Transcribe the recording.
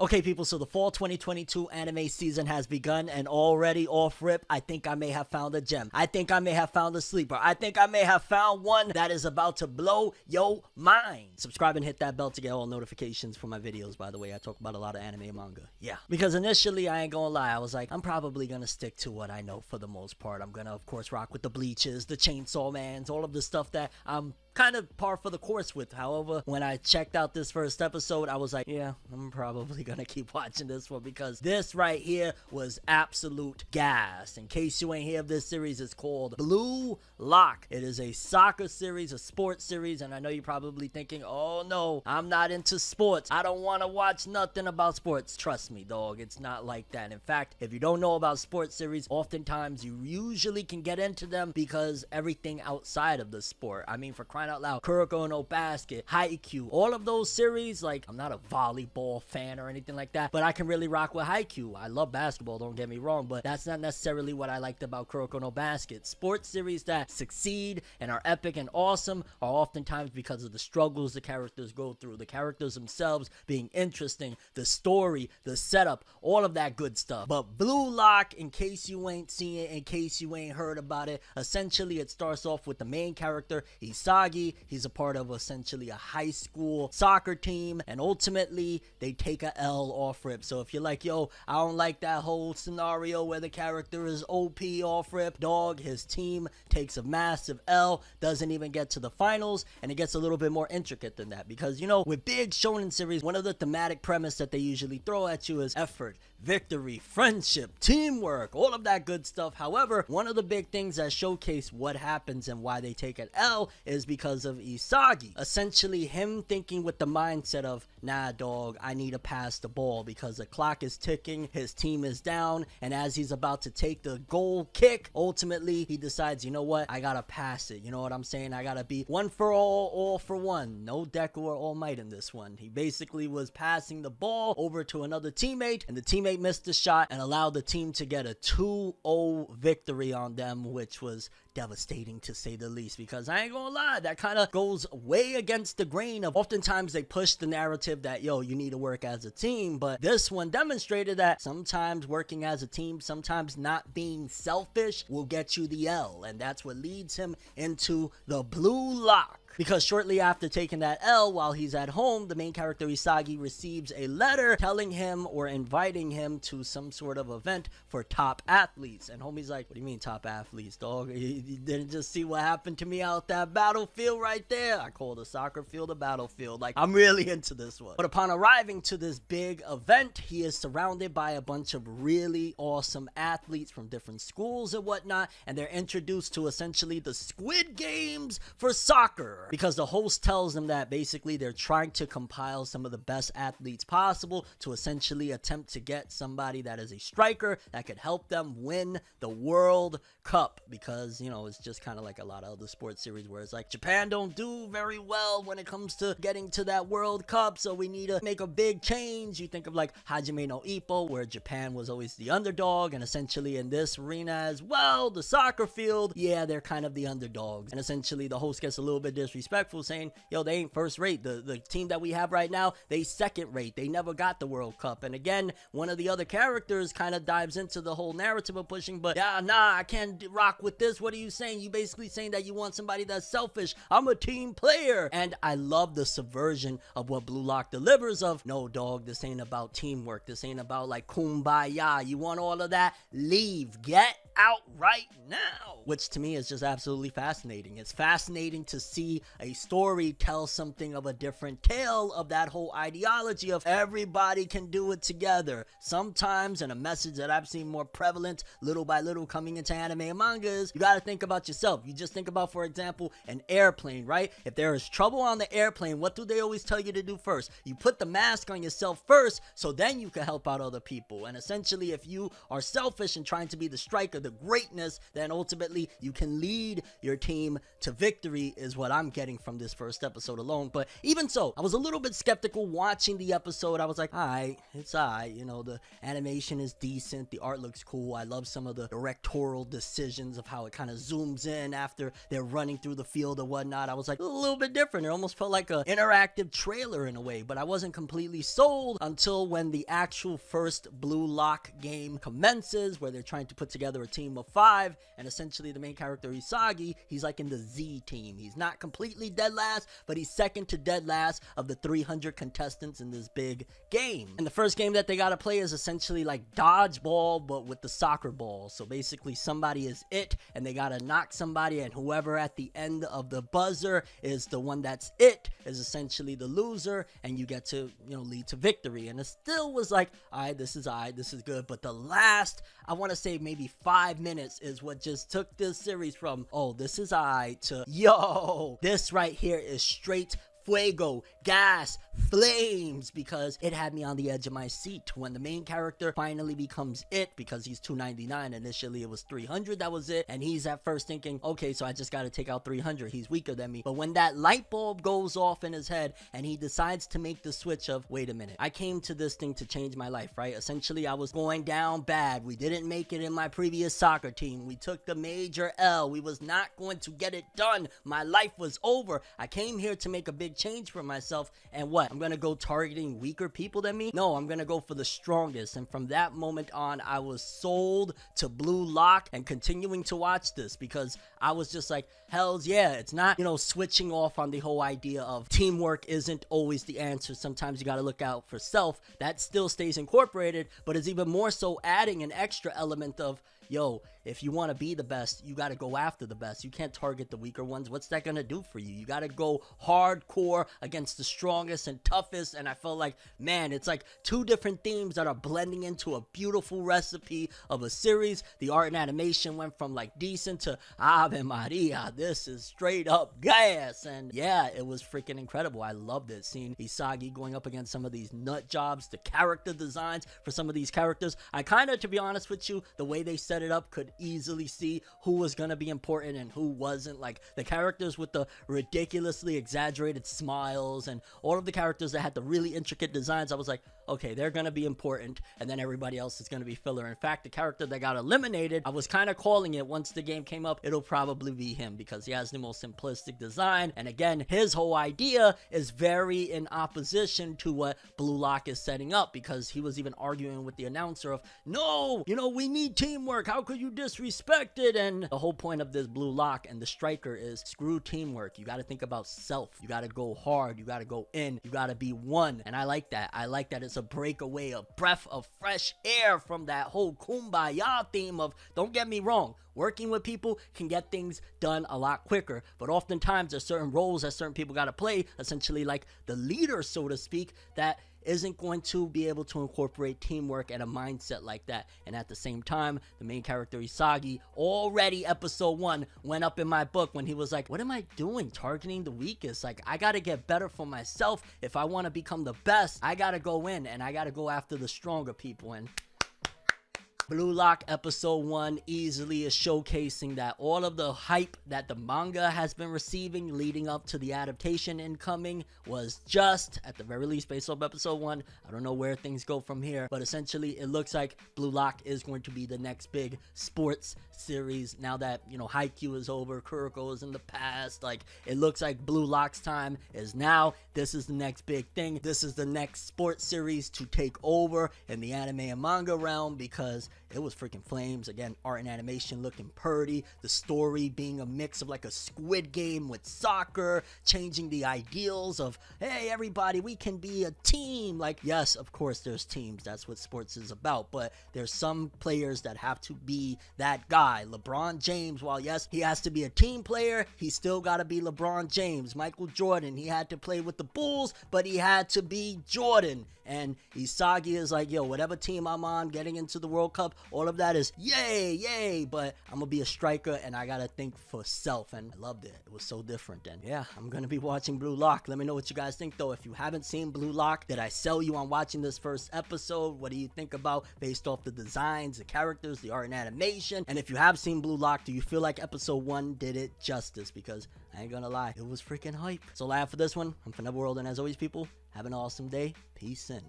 Okay, people, so the fall 2022 anime season has begun, and already off rip, I think I may have found a gem. I think I may have found a sleeper. I think I may have found one that is about to blow your mind. Subscribe and hit that bell to get all notifications for my videos, by the way. I talk about a lot of anime and manga. Yeah. Because initially, I ain't gonna lie, I was like, I'm probably gonna stick to what I know for the most part. I'm gonna, of course, rock with the Bleaches, the Chainsaw Mans, all of the stuff that I'm kind of par for the course with. However, when I checked out this first episode, I was like, yeah, I'm probably gonna keep watching this one, because this right here was absolute gas. In case you ain't heard of this series, it's called Blue Lock. It is a soccer series, a sports series, and I know you're probably thinking, oh no, I'm not into sports. I don't want to watch nothing about sports. Trust me, dog, it's not like that. In fact, if you don't know about sports series, oftentimes you usually can get into them because everything outside of the sport. I mean, for crying out loud, Kuroko no Basket, Haikyuu, all of those series, like, I'm not a volleyball fan or anything like that, but I can really rock with Haikyuu. I love basketball, don't get me wrong, but that's not necessarily what I liked about Kuroko no Basket. Sports series that succeed and are epic and awesome are oftentimes because of the struggles the characters go through, the characters themselves being interesting, the story, the setup, all of that good stuff. But Blue Lock, in case you ain't seen it, in case you ain't heard about it, essentially it starts off with the main character, Isagi. He's a part of essentially a high school soccer team, and ultimately they take a L off rip. So if you're like, yo, I don't like that whole scenario where the character is OP off rip, dog, his team takes a massive L, doesn't even get to the finals, and it gets a little bit more intricate than that, because, you know, with big shonen series, one of the thematic premise that they usually throw at you is effort, victory, friendship, teamwork, all of that good stuff. However, one of the big things that showcase what happens and why they take an L is because of Isagi. Essentially, him thinking with the mindset of, nah, dog, I need to pass the ball because the clock is ticking, his team is down, and as he's about to take the goal kick, ultimately, he decides, you know what, I gotta pass it. You know what I'm saying? I gotta be one for all for one. No Deku or All Might in this one. He basically was passing the ball over to another teammate, and the teammate missed the shot and allowed the team to get a 2-0 victory on them, which was devastating to say the least, because I ain't gonna lie, that kind of goes way against the grain of oftentimes they push the narrative that, yo, you need to work as a team, but this one demonstrated that sometimes working as a team, sometimes not being selfish will get you the L, and that's what leads him into the Blue Lock. Because shortly after taking that L while he's at home, the main character Isagi receives a letter telling him or inviting him to some sort of event for top athletes. And homie's like, what do you mean top athletes, dog? You didn't just see what happened to me out that battlefield right there? I call the soccer field a battlefield. Like, I'm really into this one. But upon arriving to this big event, he is surrounded by a bunch of really awesome athletes from different schools and whatnot, and they're introduced to essentially the Squid Games for soccer. Because the host tells them that basically they're trying to compile some of the best athletes possible to essentially attempt to get somebody that is a striker that could help them win the World Cup. Because, you know, it's just kind of like a lot of other sports series where it's like Japan don't do very well when it comes to getting to that World Cup, so we need to make a big change. You think of like Hajime no Ippo, where Japan was always the underdog, and essentially in this arena as well, the soccer field, yeah, they're kind of the underdogs. And essentially the host gets a little bit disrespectful, saying, yo, they ain't first rate. The team that we have right now, they second rate. They never got the World Cup. And again, one of the other characters kind of dives into the whole narrative of pushing, but yeah, nah, I can't rock with this. What are you saying? You basically saying that you want somebody that's selfish. I'm a team player. And I love the subversion of what Blue Lock delivers of, no, dog, this ain't about teamwork. This ain't about like kumbaya. You want all of that? Leave. Get out right now. Which to me is just absolutely fascinating. It's fascinating to see a story tell something of a different tale of that whole ideology of everybody can do it together. Sometimes, and a message that I've seen more prevalent little by little coming into anime and manga is, you gotta think about yourself. You just think about, for example, an airplane, right? If there is trouble on the airplane, what do they always tell you to do first? You put the mask on yourself first, so then you can help out other people. And essentially, if you are selfish and trying to be the striker, the greatness, then ultimately you can lead your team to victory, is what I'm getting from this first episode alone. But even so, I was a little bit skeptical watching the episode. I was like, alright, it's alright, you know, the animation is decent, the art looks cool. I love some of the directorial decisions of how it kind of zooms in after they're running through the field or whatnot. I was like, a little bit different. It almost felt like an interactive trailer in a way, but I wasn't completely sold until when the actual first Blue Lock game commences, where they're trying to put together a team of 5, and essentially the main character Isagi, he's like in the Z team. He's not completely dead last, but he's second to dead last of the 300 contestants in this big game. And the first game that they gotta play is essentially like dodgeball, but with the soccer ball. So basically somebody is it, and they gotta knock somebody, and whoever at the end of the buzzer is the one that's it is essentially the loser, and you get to, you know, lead to victory. And it still was like, alright, this is good. But the last, I want to say maybe 5 minutes is what just took this series from, oh, this is alright, to, yo, this right here is straight fuego, gas, flames, because it had me on the edge of my seat when the main character finally becomes it, because he's 299. Initially it was 300 that was it, and he's at first thinking, okay, so I just got to take out 300, he's weaker than me. But when that light bulb goes off in his head and he decides to make the switch of, wait a minute, I came to this thing to change my life, right? Essentially I was going down bad, we didn't make it in my previous soccer team, we took the major L, we was not going to get it done, my life was over. I came here to make a big change for myself, and what, I'm gonna go targeting weaker people than me? No, I'm gonna go for the strongest. And from that moment on, I was sold to Blue Lock, and continuing to watch this because I was just like, hells yeah. It's not, you know, switching off on the whole idea of teamwork isn't always the answer. Sometimes you gotta look out for self. That still stays incorporated, but it's even more so adding an extra element of, yo, if you want to be the best, you got to go after the best. You can't target the weaker ones. What's that going to do for you? You got to go hardcore against the strongest and toughest. And I felt like, man, it's like two different themes that are blending into a beautiful recipe of a series. The art and animation went from like decent to Ave Maria, this is straight up gas. And yeah, it was freaking incredible. I loved it. Seeing Isagi going up against some of these nut jobs, the character designs for some of these characters. I kind of, to be honest with you, the way they set it up, could easily see who was going to be important and who wasn't. Like the characters with the ridiculously exaggerated smiles and all of the characters that had the really intricate designs, I was like, okay, they're going to be important, and then everybody else is going to be filler. In fact, the character that got eliminated, I was kind of calling it once the game came up, it'll probably be him because he has the most simplistic design. And again, his whole idea is very in opposition to what Blue Lock is setting up, because he was even arguing with the announcer of, no, you know, we need teamwork. How could you disrespect it? And the whole point of this Blue Lock and the striker is screw teamwork. You got to think about self. You got to go hard. You got to go in. You got to be one. And I like that. I like that it's a breakaway, a breath of fresh air from that whole kumbaya theme of, don't get me wrong, working with people can get things done a lot quicker, but oftentimes there's certain roles that certain people got to play, essentially like the leader, so to speak, that isn't going to be able to incorporate teamwork and a mindset like that. And at the same time, the main character Isagi, already episode 1 went up in my book when he was like, what am I doing targeting the weakest? Like, I gotta get better for myself. If I want to become the best, I gotta go in and I gotta go after the stronger people. And Blue Lock episode 1 easily is showcasing that all of the hype that the manga has been receiving leading up to the adaptation incoming was just, at the very least, based off episode 1. I don't know where things go from here, but essentially it looks like Blue Lock is going to be the next big sports series now that, you know, Haikyuu is over, Kuroko is in the past. Like, it looks like Blue Lock's time is now. This is the next big thing. This is the next sports series to take over in the anime and manga realm, because it was freaking flames. Again, art and animation looking purty, the story being a mix of like a Squid Game with soccer, changing the ideals of, hey everybody, we can be a team. Like, yes, of course there's teams, that's what sports is about, but there's some players that have to be that guy. LeBron James, while yes, he has to be a team player, he still got to be LeBron James. Michael Jordan, he had to play with the Bulls, but he had to be Jordan. And Isagi is like, yo, whatever team I'm on getting into the World Cup, up. All of that is yay, but I'm gonna be a striker and I gotta think for self, and I loved it. It was so different. And yeah, I'm gonna be watching Blue Lock. Let me know what you guys think though. If you haven't seen Blue Lock, did I sell you on watching this first episode? What do you think about based off the designs, the characters, the art and animation? And if you have seen Blue Lock, do you feel like episode 1 did it justice? Because I ain't gonna lie, it was freaking hype. So all I have for this one, I'm ForneverWorld, and as always people, have an awesome day. Peace in.